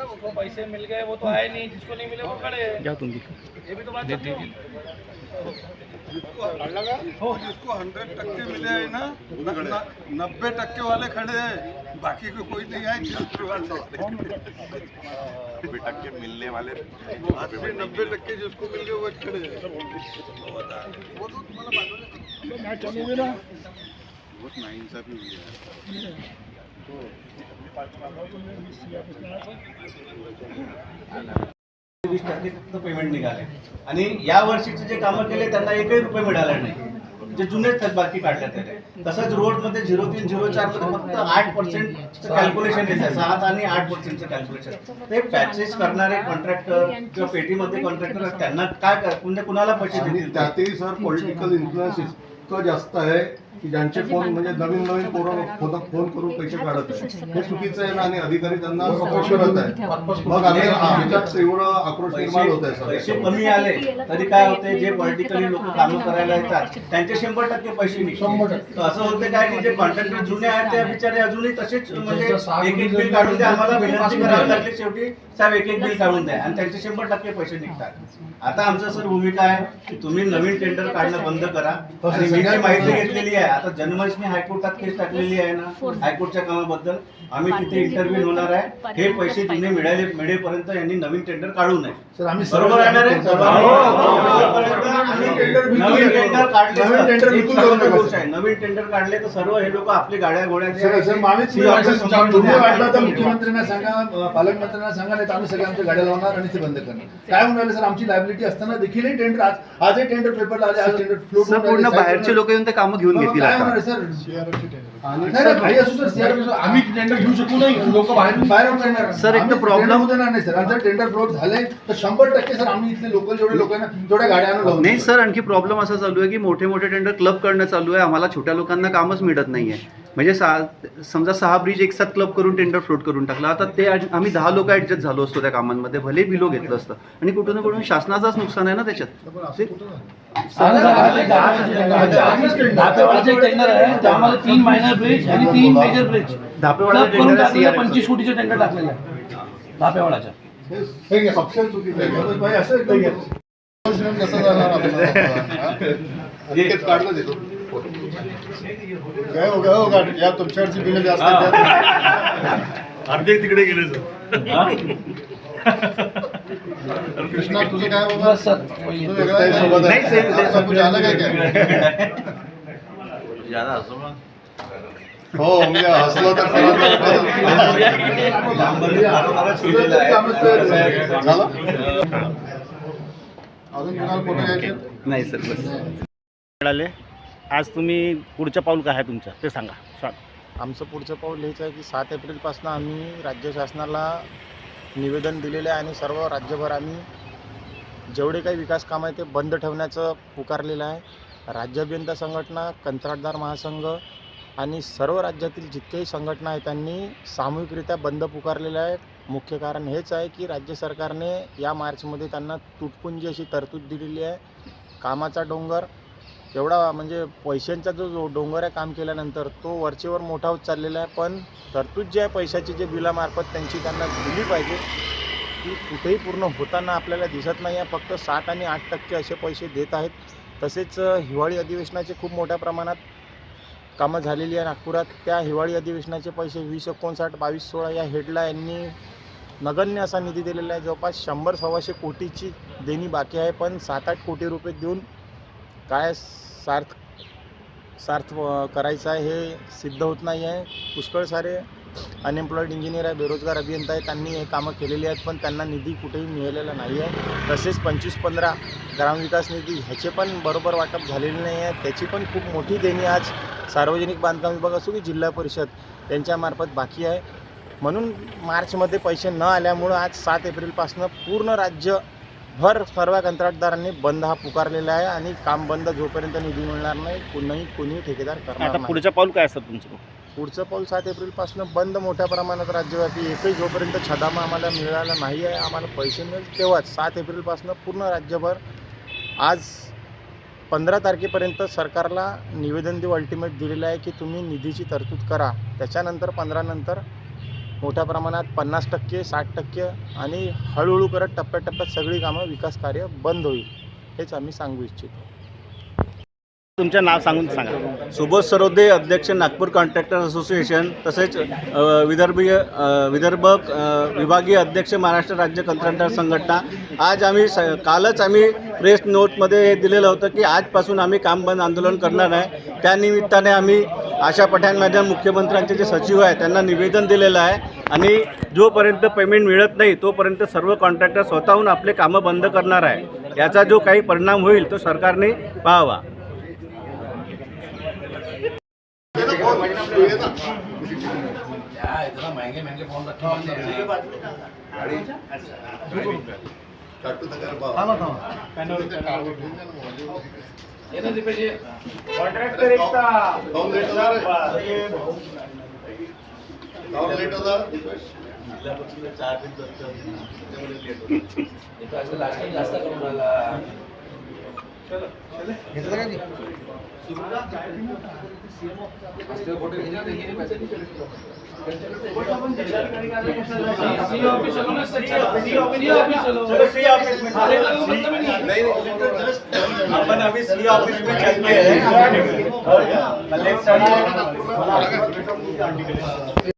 उसको पैसे मिल गए वो तो आए नहीं, जिसको नहीं मिले वो खड़े हैं। जाओ तुम भी। ये भी तो बात है। जिसको 100% मिले है ना, 90% वाले खड़े हैं, बाकी को कोई नहीं है। 90% मिलने वाले 80-90% जिसको मिल गए वो खड़े हैं। वो तो तुम्हाला बहुत नाइंसाफी हुई है। पेमेंट निघाले आणि या वर्षीचे जे कामं केले त्यांना एकही रुपये मिळाला नाही, जे जुनेच थकबाकी काढले त्याने. तसंच रोडमध्ये 0304 मध्ये फक्त 8% कॅल्क्युलेशन येते, 7 आणि 8% कॅल्क्युलेशन. ते पॅचेस करणारे कॉन्ट्रॅक्टर किंवा पेटीमध्ये कॉन्ट्रॅक्टर त्यांना काय म्हणजे कुणाला पैसे देतील? त्यातही सर पॉलिटिकल इन्फ्लुएन्स इतकं जास्त आहे की ज्यांचे फोन म्हणजे नवीन पोरं फोन करून पैसे काढत आहे. हे चुकीचं आहे ना, आणि अधिकारी त्यांना सपोर्ट करत आहे. मग आम्ही एवढं आक्रोश निर्माण होत आहे. पैसे कमी आले तरी काय होते, जे पॉलिटिकली लोक कामं करायला येतात त्यांचे 100% पैसे निघतात. असं होते काय की जे कॉन्ट्रॅक्टर जुने आहेत ते बिचारे अजूनही तसेच म्हणजे एक बिल काढून द्या, आम्हाला विनंती करावी लागली शेवटी साहेब एक बिल काढून द्या, आणि त्यांचे 100% पैसे निघतात. आता आमचं सर भूमिका आहे की तुम्ही नवीन टेंडर काढणं बंद करा. आणि मी जी माहिती घेतलेली आहे, आता जन्मशमी हायकोर्टात केस टाकलेली आहे ना हायकोर्टच्या कामाबद्दल, आम्ही तिथे इंटरव्ह्यू होणार आहे. हे पैसे जुने मिळेपर्यंत यांनी नवीन टेंडर काढू नये. सर आम्ही बरोबर आहे ना रे? नवीन टेंडर काढले, नवीन टेंडर काढले तर सर्व हे लोक आपली गाड्या घोड्या मुख्यमंत्र्यांना सांगा, पालकमंत्र्यांना सांगा, नाही तर आम्ही सगळे आमच्या गाड्या लावणार आणि ते बंद करणार. काय म्हणाले सर, आमची लायबिलिटी असताना देखील टेंडर आजही टेंडर पेपरला आले, आज टेंडर फ्लोट पूर्ण बाहेरचे लोक येऊन ते कामं घेऊन घेतील. काय होणार सर? काही असू सर, CRP आम्ही टेंडर घेऊ शकू नाही, लोक बाहेर येणार सर. एक तर प्रॉब्लेम होणार नाही सर. जर टेंडर फ्लोट झाले तर 100% सर आम्ही इथले लोकल जेवढे लोक आहे ना तेवढ्या गाड्या आणून नाही सर. आणखी प्रॉब्लेम असा चालू आहे की मोठे मोठे टेंडर क्लब करणं चालू आहे. आम्हाला छोट्या लोकांना कामच मिळत नाहीये. म्हणजे समजा 6 ब्रिज एक साथ क्लब करून टेंडर फ्लोट करून टाकला. आता ते आम्ही 10 लोक ऍडजस्ट झालो असतो त्या कामांमध्ये, भले बिलो घेतलं असतं. आणि कुठून ना कुठून शासनाचाच नुकसान आहे ना त्याच्यात. धापेवाडाचे टेंडर आहे, त्यामध्ये 3 मायनर ब्रिज आणि 3 major bridge. Dhapewada tender 25 कोटीचे tender टाकलेले आहे धापेवाडाच्या. ऑप्शन चुकीचं आहे. असं कसं जाणार काढलं देतो काय हो या तुमच्यावरची बिलं जास्त अर्धे तिकडे गेले सर. कृष्णा तुझं काय बाबा सर झालं काय हो म्हणजे हसलो तर झालं. अजून कुणाला फोटो घ्यायचे नाही सर. बस मिळाले. आज तुम्ही पुढचं पाऊल काय आहे तुमचं ते सांगा. आमचं पुढचं पाऊल हेच आहे की 7 एप्रिलपासून आम्ही राज्य शासनाला निवेदन दिलेलं आहे आणि सर्व राज्यभर आम्ही जेवढे काही विकास कामं आहे ते बंद ठेवण्याचं पुकारलेलं आहे. राज्य अभियंता संघटना, कंत्राटदार महासंघ आणि सर्व राज्यातील जितकेही संघटना आहेत त्यांनी सामूहिकरित्या बंद पुकारलेला आहे. मुख्य कारण हेच आहे की राज्य सरकारने या मार्चमध्ये त्यांना तुटपुंजी अशी तरतूद दिलेली आहे. कामाचा डोंगर एवढा म्हणजे पैशांचा जो डोंगर आहे काम केल्यानंतर तो वरचेवर मोठा होत चाललेला आहे. पण तरतूद जी आहे पैशाची जे बिलामार्फत त्यांची त्यांना दिली पाहिजे ती कुठेही पूर्ण होताना आपल्याला दिसत नाही आहे. फक्त 7 आणि 8% असे पैसे देत आहेत. तसेच हिवाळी अधिवेशनाचे खूप मोठ्या प्रमाणात कामं झालेली आहे नागपुरात. त्या हिवाळी अधिवेशनाचे पैसे 2059-22-16 या हेडला यांनी नगण्य असा निधी दिलेला आहे. जवळपास 100-125 कोटीची देणी बाकी आहे. पण 7-8 कोटी रुपये देऊन काय सार्थ करायचं आहे हे सिद्ध होत नाही आहे. पुष्कळ सारे अनएम्प्लॉईड इंजिनियर आहे, बेरोजगार अभियंता आहे, त्यांनी हे कामं केलेली आहेत पण त्यांना निधी कुठेही मिळालेला नाही आहे. तसेच 25-15 ग्रामविकास निधी ह्याचे पण बरोबर वाटप झालेले नाही आहे. त्याची पण खूप मोठी देणी आज सार्वजनिक बांधकाम विभाग असो की जिल्हा परिषद यांच्यामार्फत बाकी आहे. म्हणून मार्चमध्ये पैसे न आल्यामुळं आज 7 एप्रिलपासून पूर्ण राज्यभर सर्व कंत्राटदारांनी बंद हा पुकारलेला आहे आणि काम बंद जोपर्यंत निधी मिळणार नाही कोणी ठेकेदार करणार नाही. पुढचं पाऊल काय असतं तुमचं? पुढचं पाऊल 7 एप्रिलपासून बंद मोठ्या प्रमाणात राज्यव्यापी. एकही जोपर्यंत छदामा आम्हाला मिळाला नाही आहे, आम्हाला पैसे मिळेल तेव्हाच 7 एप्रिलपासून पूर्ण राज्यभर आज 15 तारखेपर्यंत सरकारला निवेदन देऊ अल्टिमेट दिलेलं आहे की तुम्ही निधीची तरतूद करा. त्याच्यानंतर 15 नंतर मोठ्या प्रमाणात 50%, 60% आणि हळूहळू करत टप्प्याटप्प्यात सगळी कामं विकास कार्य बंद होईल, हेच आम्ही सांगू इच्छितो. तुमचं नाव सांगून सांगा. सुबोध सरोदे, अध्यक्ष नागपूर कॉन्ट्रॅक्टर असोसिएशन, तसेच विदर्भ विभागीय अध्यक्ष महाराष्ट्र राज्य कंत्राटदार संघटना. आज कालच आम्ही प्रेस नोटमध्ये हे दिलेलं होतं की आजपासून आम्ही काम बंद आंदोलन करणार आहे. त्यानिमित्ताने आम्ही आशा पठाण मॅडम, मुख्यमंत्र्यांचे जे सचिव आहे त्यांना निवेदन दिलेलं आहे आणि जोपर्यंत पेमेंट मिळत नाही तोपर्यंत सर्व कॉन्ट्रॅक्टर स्वतःहून आपले कामं बंद करणार आहे. याचा जो काही परिणाम होईल तो सरकारने पाहावा. जास्त करून राहिला. आपण अभी सी ऑफिस में चलते हैं.